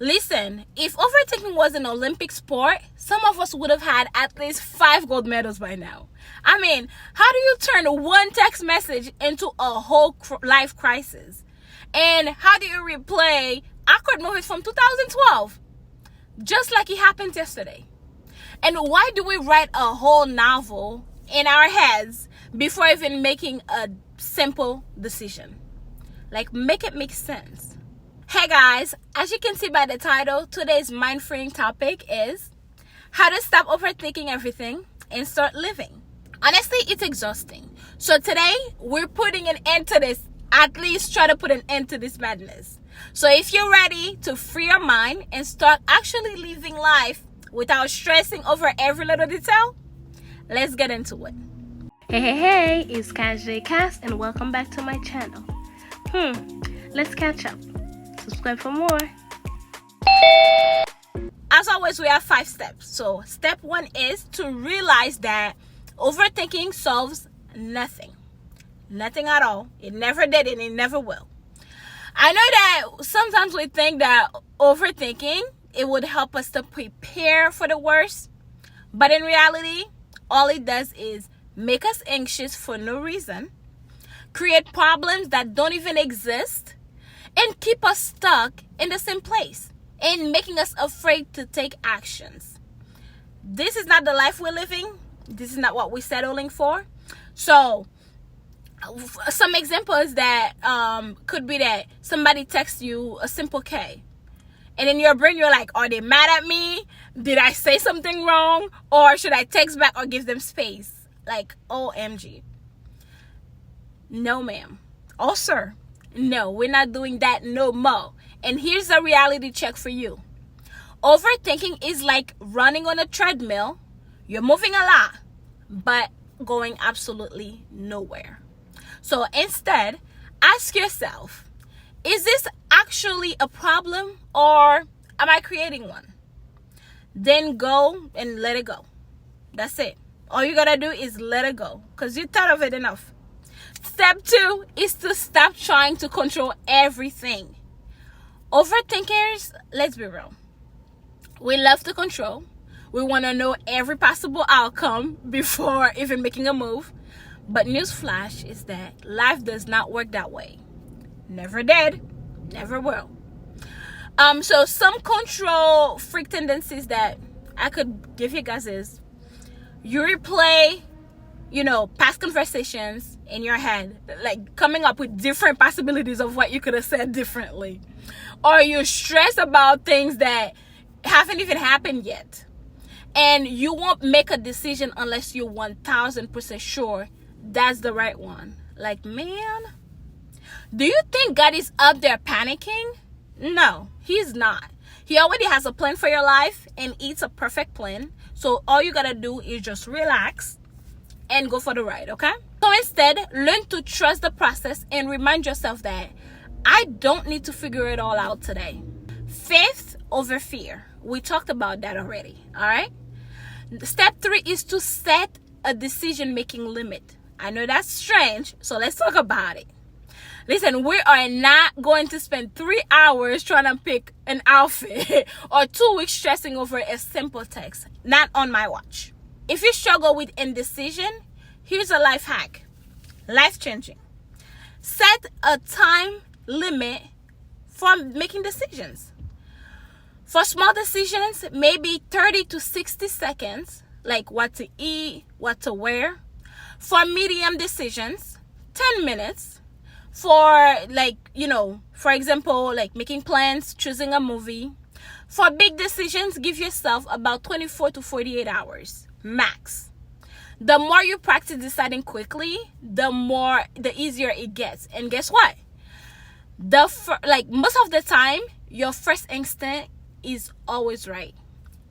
Listen, if overthinking was an Olympic sport, some of us would have had at least 5 gold medals by now. I mean, how do you turn one text message into a whole life crisis? And how do you replay awkward moments from 2012? Just like it happened yesterday. And why do we write a whole novel in our heads before even making a simple decision? Like, make it make sense. Hey guys, as you can see by the title, today's mind-freeing topic is how to stop overthinking everything and start living. Honestly, it's exhausting. So today, we're putting an end to this. At least try to put an end to this madness. So if you're ready to free your mind and start actually living life without stressing over every little detail, let's get into it. Hey, it's Cassjcass and welcome back to my channel. Let's catch up. Subscribe for more. As always, we have 5 steps. So step 1 is to realize that overthinking solves nothing. Nothing at all. It never did and it never will. I know that sometimes we think that overthinking, it would help us to prepare for the worst. But in reality, all it does is make us anxious for no reason, create problems that don't even exist, and keep us stuck in the same place and making us afraid to take actions. This is not the life we're living. This is not what we're settling for. So some examples that could be that somebody texts you a simple K, and in your brain you're like, are they mad at me? Did I say something wrong? Or should I text back or give them space? Like, OMG. No ma'am. Oh sir. No, we're not doing that no more. And here's a reality check for you. Overthinking is like running on a treadmill. You're moving a lot, but going absolutely nowhere. So instead, ask yourself, is this actually a problem or am I creating one? Then go and let it go. That's it. All you gotta do is let it go because you thought of it enough. Step 2 is to stop trying to control everything. Overthinkers, let's be real. We love to control. We want to know every possible outcome before even making a move. But newsflash is that life does not work that way. Never did, never will. So some control freak tendencies that I could give you guys is you replay, past conversations in your head, like coming up with different possibilities of what you could have said differently. Or you stress about things that haven't even happened yet. And you won't make a decision unless you're 1000% sure that's the right one. Like, man, do you think God is up there panicking? No, he's not. He already has a plan for your life and it's a perfect plan. So all you gotta do is just relax and go for the ride, okay? So instead, learn to trust the process and remind yourself that I don't need to figure it all out today. Faith over fear. We talked about that already, all right? Step 3 is to set a decision-making limit. I know that's strange, so let's talk about it. Listen, we are not going to spend 3 hours trying to pick an outfit or 2 weeks stressing over a simple text. Not on my watch. If you struggle with indecision, here's a life hack. Life-changing. Set a time limit for making decisions. For small decisions, maybe 30 to 60 seconds, like what to eat, what to wear. For medium decisions, 10 minutes. For for example, like making plans, choosing a movie. For big decisions, give yourself about 24 to 48 hours, max. The more you practice deciding quickly, the easier it gets. And guess what? Most of the time, your first instinct is always right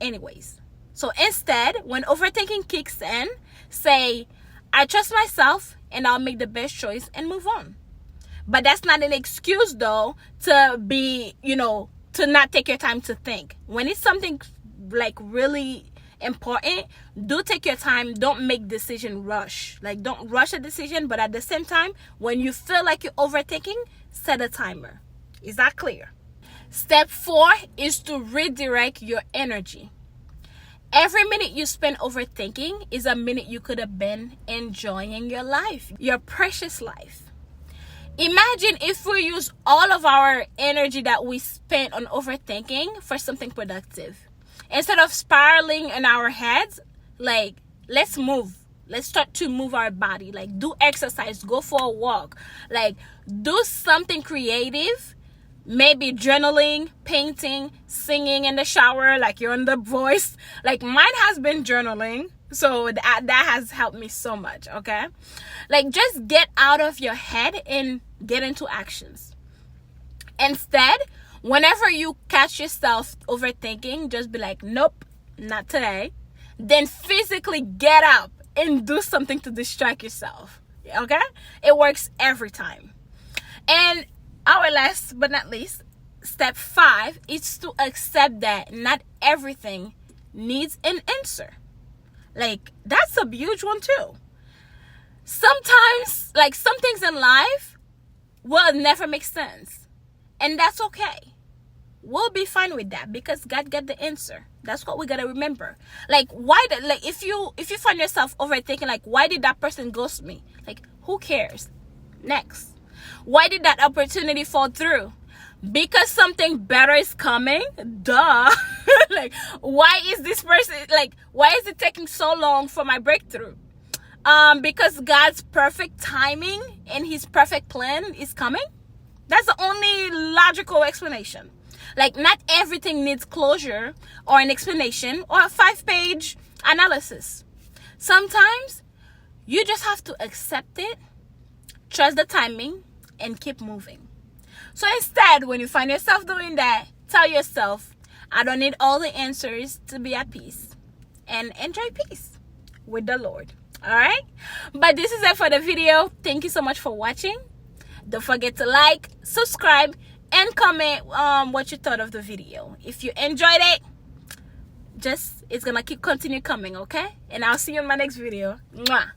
anyways. So instead, when overthinking kicks in, say, I trust myself and I'll make the best choice and move on. But that's not an excuse though to be, to not take your time to think. When it's something like really important, do take your time. Don't make decision rush. Like, don't rush a decision, but at the same time, when you feel like you're overthinking, set a timer. Is that clear? Step 4 is to redirect your energy. Every minute you spend overthinking is a minute you could have been enjoying your life, your precious life. Imagine if we use all of our energy that we spent on overthinking for something productive. Instead of spiraling in our heads, like, let's move. Let's start to move our body. Like, do exercise, go for a walk. Like, do something creative. Maybe journaling, painting, singing in the shower, like you're on The Voice. Like, mine has been journaling. So that has helped me so much, okay? Like, just get out of your head and get into actions. Instead, whenever you catch yourself overthinking, just be like, nope, not today. Then physically get up and do something to distract yourself, okay? It works every time. And our last but not least, step 5 is to accept that not everything needs an answer. Like, that's a huge one too. Sometimes, like, some things in life will never make sense. And that's okay. We'll be fine with that because God got the answer. That's what we gotta remember. Like, if you find yourself overthinking, like, why did that person ghost me? Like, who cares? Next. Why did that opportunity fall through? Because something better is coming. Duh. Like, why is it taking so long for my breakthrough? Because God's perfect timing and his perfect plan is coming. That's the only logical explanation. Like, not everything needs closure or an explanation or a 5-page analysis. Sometimes you just have to accept it, trust the timing, and keep moving. So instead, when you find yourself doing that, tell yourself, I don't need all the answers to be at peace, and enjoy peace with the Lord. All right? But this is it for the video. Thank you so much for watching. Don't forget to like, subscribe, and comment what you thought of the video. If you enjoyed it, it's gonna continue coming, okay? And I'll see you in my next video. Mwah.